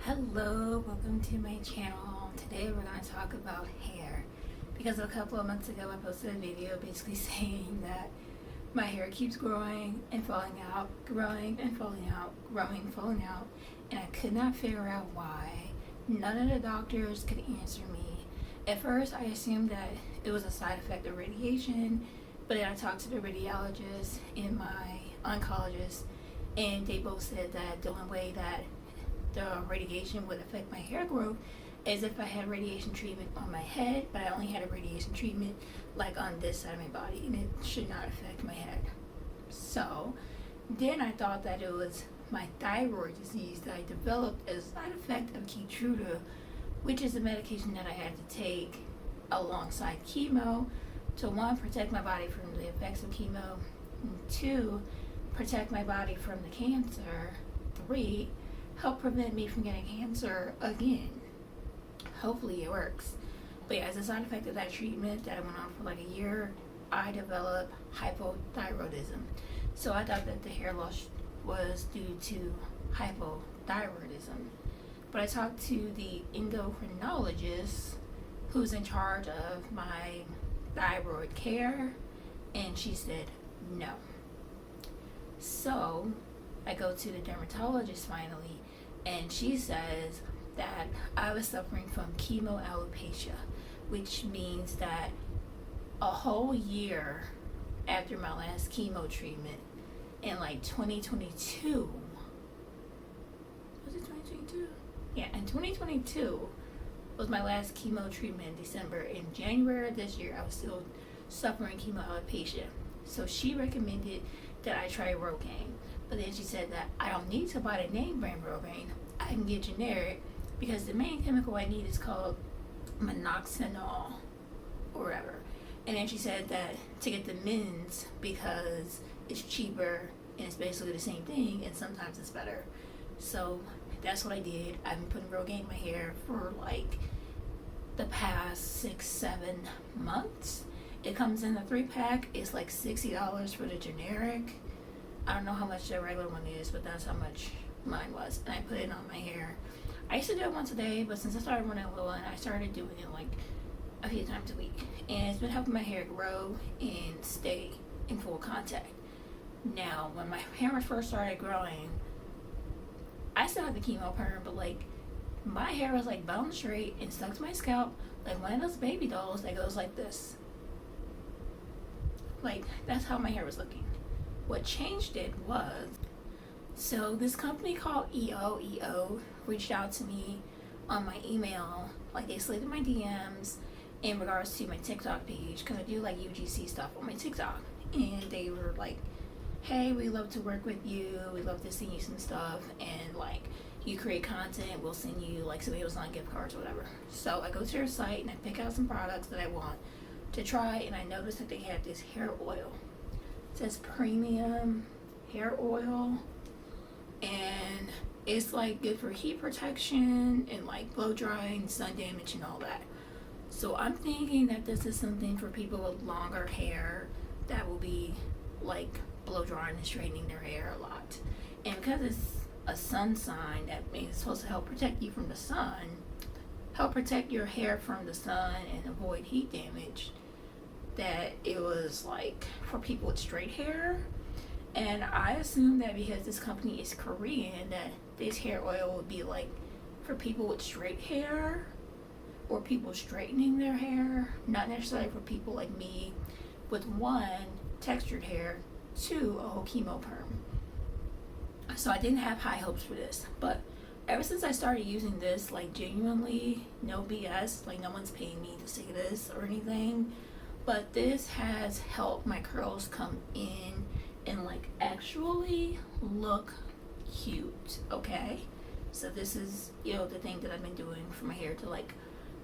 Hello, welcome to my channel. Today we're going to talk about hair because a couple of months ago I posted a video basically saying that my hair keeps growing and falling out, growing and falling out, growing and falling out, and I could not figure out why. None of the doctors could answer me. At first I assumed that it was a side effect of radiation, but then I talked to the radiologist and my oncologist, and they both said that the only way that the radiation would affect my hair growth is if I had radiation treatment on my head, but I only had a radiation treatment like on this side of my body, and it should not affect my head. So then I thought that it was my thyroid disease that I developed as a side effect of Keytruda, which is a medication that I had to take alongside chemo to, one, protect my body from the effects of chemo, and two, protect my body from the cancer, three, help prevent me from getting cancer again. Hopefully it works. But yeah, as a side effect of that treatment that went on for like a year, I developed hypothyroidism. So I thought that the hair loss was due to hypothyroidism. But I talked to the endocrinologist who's in charge of my thyroid care, and she said no. So I go to the dermatologist finally, and she says that I was suffering from chemo alopecia, which means that a whole year after my last chemo treatment in like 2022, was it 2022? Yeah, in 2022 was my last chemo treatment in December. In January of this year, I was still suffering chemo alopecia. So she recommended that I try Rogaine. But then she said that I don't need to buy the name brand Rogaine. I can get generic because the main chemical I need is called minoxidil or whatever. And then she said that to get the men's because it's cheaper and it's basically the same thing, and sometimes it's better. So that's what I did. I've been putting Rogaine in my hair for like the past 6-7 months. It comes in a 3-pack. It's like $60 for the generic. I don't know how much the regular one is, but that's how much mine was. And I put it on my hair. I used to do it once a day, but since I started running low, and I started doing it like a few times a week. And it's been helping my hair grow and stay in full contact. Now, when my hair first started growing, I still had the chemo perm, but like my hair was like bone straight and stuck to my scalp like one of those baby dolls that goes like this. Like, that's how my hair was looking. What changed it was, so this company called EO reached out to me on my email, like they slid in my DMs in regards to my TikTok page, because I do like UGC stuff on my TikTok, and they were like, hey, we love to work with you, we love to send you some stuff, and like you create content, we'll send you like some Amazon gift cards or whatever. So I go to their site and I pick out some products that I want to try, and I noticed that they had this hair oil. It says premium hair oil, and it's like good for heat protection and like blow drying, sun damage, and all that. So I'm thinking that this is something for people with longer hair that will be like blow drying and straightening their hair a lot. And because it's a sun sign, that means it's supposed to help protect you from the sun, help protect your hair from the sun and avoid heat damage, that it was like for people with straight hair. And I assume that because this company is Korean, that this hair oil would be like for people with straight hair or people straightening their hair, not necessarily for people like me with, one, textured hair, two, a whole chemo perm. So I didn't have high hopes for this, but ever since I started using this, like genuinely, no BS, like no one's paying me to say this or anything, but this has helped my curls come in and like actually look cute, okay? So this is, the thing that I've been doing for my hair to like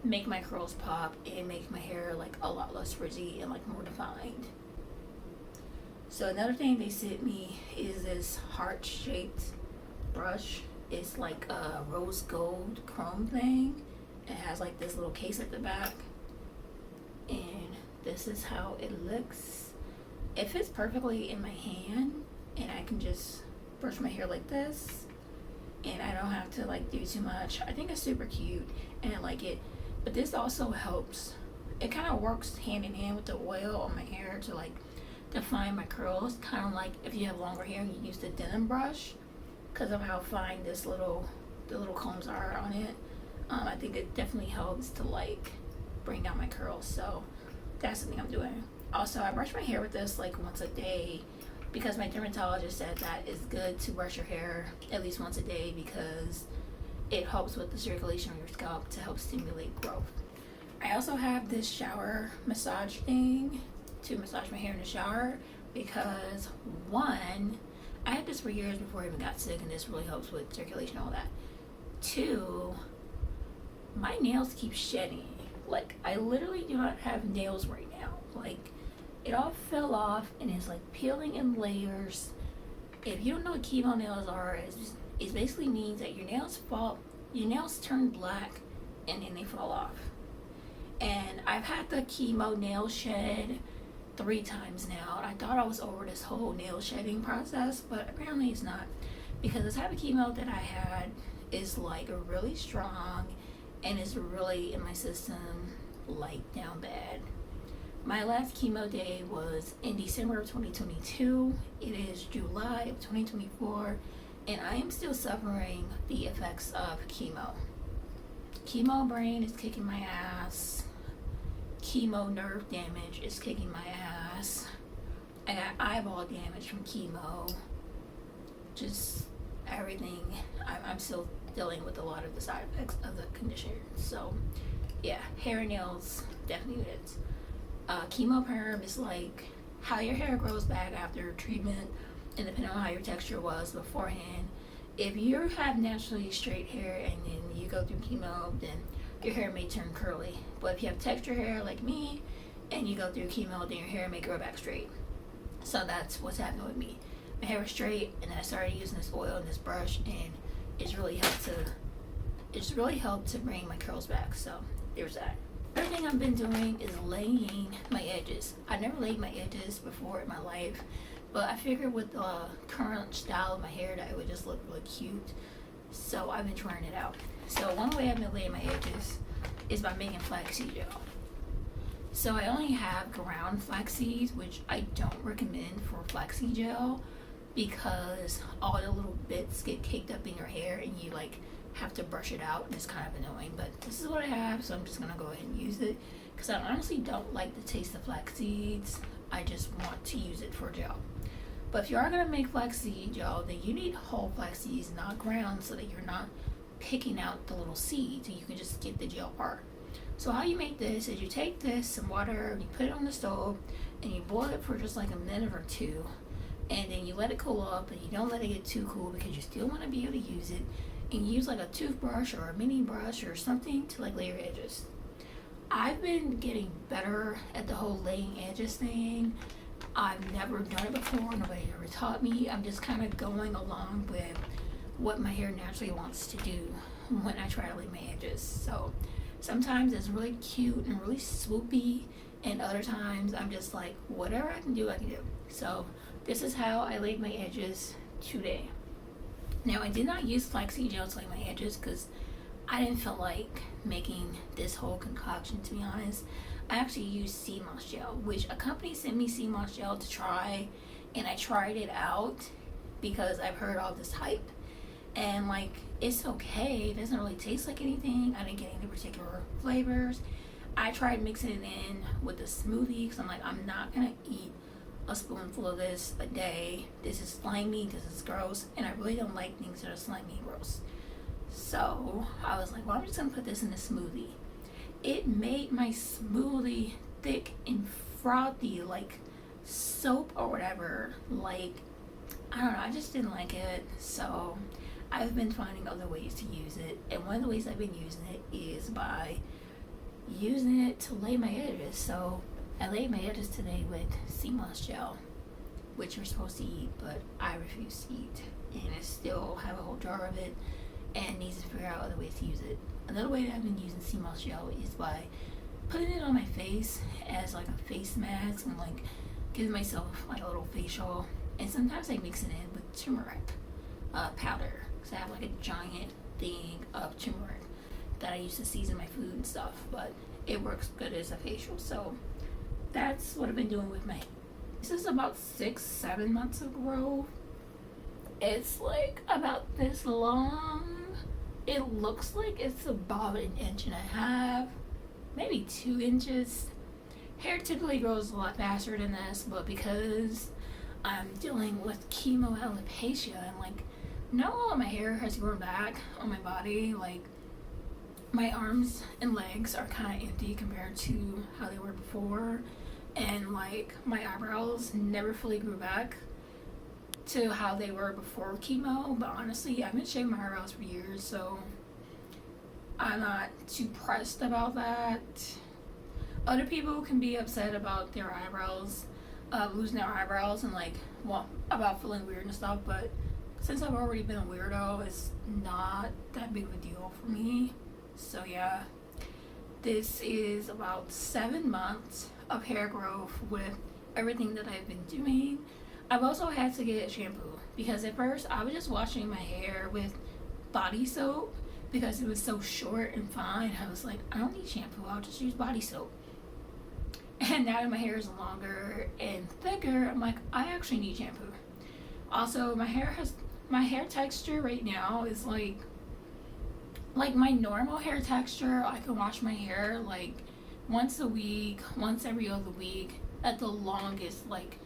make my curls pop and make my hair like a lot less frizzy and like more defined. So another thing they sent me is this heart-shaped brush. It's like a rose gold chrome thing. It has like this little case at the back, and this is how it looks. It fits perfectly in my hand, and I can just brush my hair like this and I don't have to like do too much. I think it's super cute and I like it. But this also helps. It kind of works hand in hand with the oil on my hair to like define my curls. Kind of like if you have longer hair and you use the denim brush, because of how fine the little combs are on it. I think it definitely helps to like bring down my curls. So that's something I'm doing. Also, I brush my hair with this like once a day because my dermatologist said that it's good to brush your hair at least once a day because it helps with the circulation of your scalp to help stimulate growth. I also have this shower massage thing to massage my hair in the shower because one, I had this for years before I even got sick, and this really helps with circulation and all that. Two, my nails keep shedding. Like, I literally do not have nails right now. Like, it all fell off and it's like peeling in layers. If you don't know what chemo nails are, it basically means that your nails turn black and then they fall off. And I've had the chemo nail shed 3 times now. I thought I was over this whole nail shedding process, but apparently it's not, because the type of chemo that I had is like really strong and is really in my system like down bad. My last chemo day was in December of 2022. It is July of 2024 and I am still suffering the effects of chemo. Chemo brain is kicking my ass. Chemo nerve damage is kicking my ass. I got eyeball damage from chemo. Just everything. I'm still dealing with a lot of the side effects of the condition. So yeah, hair and nails definitely it. Chemo perm is like how your hair grows back after treatment, and depending on how your texture was beforehand. If you have naturally straight hair and then you go through chemo, then your hair may turn curly. But if you have texture hair like me and you go through chemo, then your hair may grow back straight. So that's what's happening with me. My hair was straight, and then I started using this oil and this brush, and it's really helped to bring my curls back. So there's that. Another thing I've been doing is laying my edges. I never laid my edges before in my life, but I figured with the current style of my hair that it would just look really cute. So I've been trying it out. So one way I've been laying my edges is by making flaxseed gel. So I only have ground flax seeds, which I don't recommend for flaxseed gel because all the little bits get caked up in your hair and you like have to brush it out, and it's kind of annoying. But this is what I have, so I'm just gonna go ahead and use it because I honestly don't like the taste of flax seeds. I just want to use it for gel. But if you are gonna make flaxseed gel, then you need whole flax seeds, not ground, so that you're not picking out the little seeds and you can just get the gel part. So how you make this is you take this, some water, and you put it on the stove and you boil it for just like a minute or 2, and then you let it cool up, and you don't let it get too cool because you still want to be able to use it, and you use like a toothbrush or a mini brush or something to like lay your edges. I've been getting better at the whole laying edges thing. I've never done it before, nobody ever taught me. I'm just kind of going along with what my hair naturally wants to do when I try to lay my edges. So sometimes it's really cute and really swoopy, and other times I'm just like, whatever I can do, I can do. So this is how I laid my edges today. Now I did not use flaxseed gel to lay my edges because I didn't feel like making this whole concoction, to be honest. I actually used sea moss gel, which a company sent me sea moss gel to try, and I tried it out because I've heard all this hype, and like it's okay. It doesn't really taste like anything. I didn't get any particular flavors. I tried mixing it in with a smoothie because I'm like, I'm not gonna eat a spoonful of this a day. This is slimy, this is gross, and I really don't like things that are slimy and gross. So I was like, well, I'm just gonna put this in a smoothie. It made my smoothie thick and frothy like soap or whatever. Like, I don't know, I just didn't like it. So I've been finding other ways to use it, and one of the ways I've been using it is by using it to lay my edges. So I laid my edges today with sea moss gel, which you're supposed to eat, but I refuse to eat, and I still have a whole jar of it and needs to figure out other ways to use it. Another way that I've been using sea moss gel is by putting it on my face as like a face mask and like giving myself like a little facial, and sometimes I mix it in with turmeric powder. because I have like a giant thing of turmeric that I use to season my food and stuff, but it works good as a facial. So that's what I've been doing with my hair. This is about 6-7 months of growth. It's like about this long. It looks like it's about 1.5 inches, maybe 2 inches. Hair typically grows a lot faster than this, but because I'm dealing with chemo alopecia and like not all of my hair has grown back on my body, like my arms and legs are kind of empty compared to how they were before, and like my eyebrows never fully grew back to how they were before chemo. But honestly, I've been shaving my eyebrows for years, so I'm not too pressed about that. Other people can be upset about their eyebrows, losing their eyebrows, and like, well, about feeling weird and stuff, but since I've already been a weirdo, it's not that big of a deal for me. So yeah, this is about 7 months of hair growth with everything that I've been doing. I've also had to get shampoo because at first I was just washing my hair with body soap because it was so short and fine. I was like, I don't need shampoo, I'll just use body soap. And now that my hair is longer and thicker, I'm like, I actually need shampoo. Also, my hair texture right now is like my normal hair texture. I can wash my hair like once a week, once every other week, at the longest like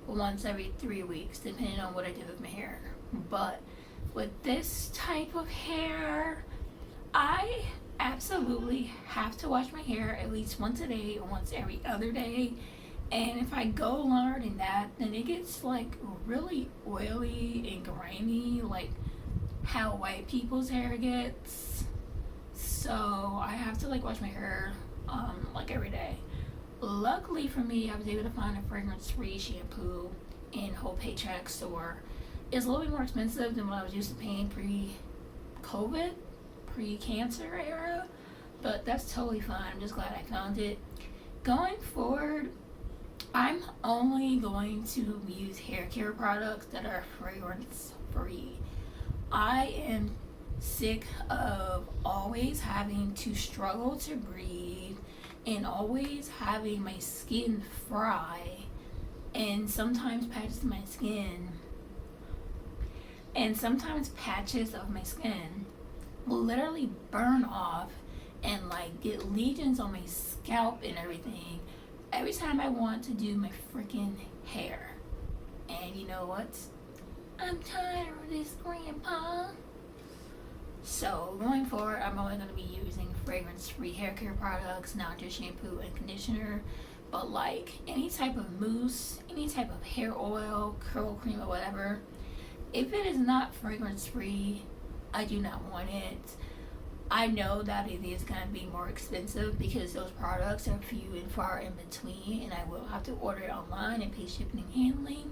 once every 3 weeks, depending on what I did with my hair. But with this type of hair, I absolutely have to wash my hair at least once a day or once every other day. And if I go longer than that, then it gets like really oily and grimy, like how white people's hair gets. So I have to like wash my hair like every day. Luckily for me, I was able to find a fragrance-free shampoo in Whole Paycheck store. It's a little bit more expensive than what I was used to paying pre-COVID, pre-cancer era, but that's totally fine. I'm just glad I found it. Going forward, I'm only going to use hair care products that are fragrance-free. I am sick of always having to struggle to breathe and always having my skin fry, and sometimes patches of my skin will literally burn off and like get lesions on my scalp and everything every time I want to do my freaking hair. And you know what? I'm tired of this, Grandpa. So going forward, I'm only going to be using fragrance-free hair care products, not just shampoo and conditioner, but like any type of mousse, any type of hair oil, curl cream, or whatever. If it is not fragrance-free, I do not want it. I know that it is going to be more expensive because those products are few and far in between, and I will have to order it online and pay shipping and handling,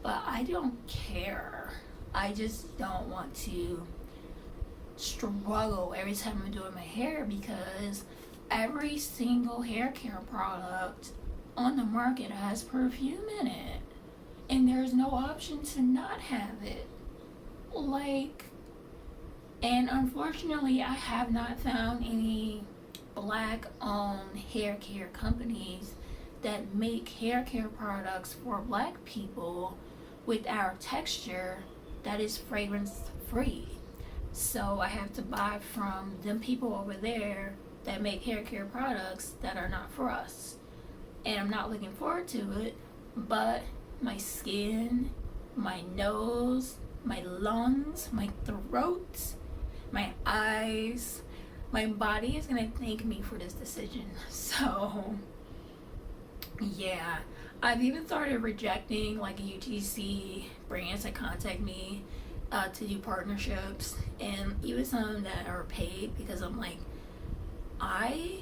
but I don't care. I just don't want to struggle every time I'm doing my hair, because every single hair care product on the market has perfume in it, and there's no option to not have it. Like, and unfortunately, I have not found any black-owned hair care companies that make hair care products for black people with our texture that is fragrance-free. So I have to buy from them people over there that make hair care products that are not for us. And I'm not looking forward to it, but my skin, my nose, my lungs, my throat, my eyes, my body is gonna thank me for this decision. So yeah, I've even started rejecting like UGC brands that contact me to do partnerships, and even some that are paid, because I'm like, I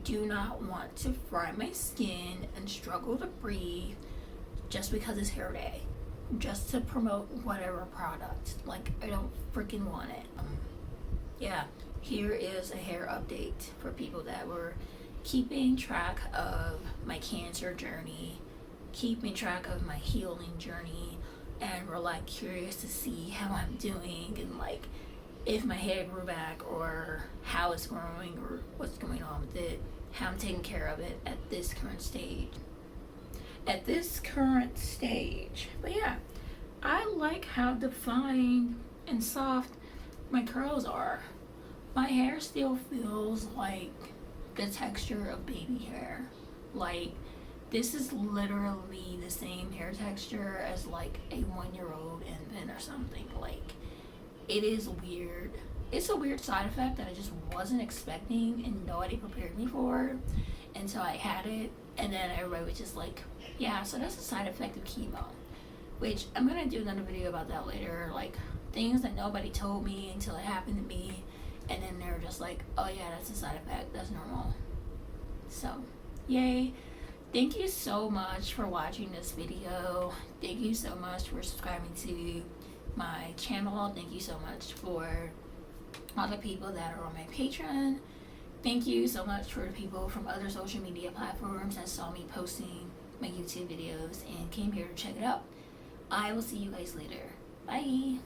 do not want to fry my skin and struggle to breathe just because it's hair day, just to promote whatever product. Like, I don't freaking want it. Yeah, here is a hair update for people that were keeping track of my cancer journey, keeping track of my healing journey. and were like curious to see how I'm doing and like if my hair grew back or how it's growing or what's going on with it, how I'm taking care of it at this current stage. But yeah, I like how defined and soft my curls are. My hair still feels like the texture of baby hair. Like, this is literally the same hair texture as like a 1-year-old infant or something. Like, it is weird. It's a weird side effect that I just wasn't expecting and nobody prepared me for until I had it. And then everybody was just like, yeah, so that's a side effect of chemo. Which I'm gonna do another video about that later. Like, things that nobody told me until it happened to me. And then they were just like, oh yeah, that's a side effect. That's normal. So, yay. Thank you so much for watching this video. Thank you so much for subscribing to my channel. Thank you so much for all the people that are on my Patreon. Thank you so much for the people from other social media platforms that saw me posting my YouTube videos and came here to check it out. I will see you guys later. Bye.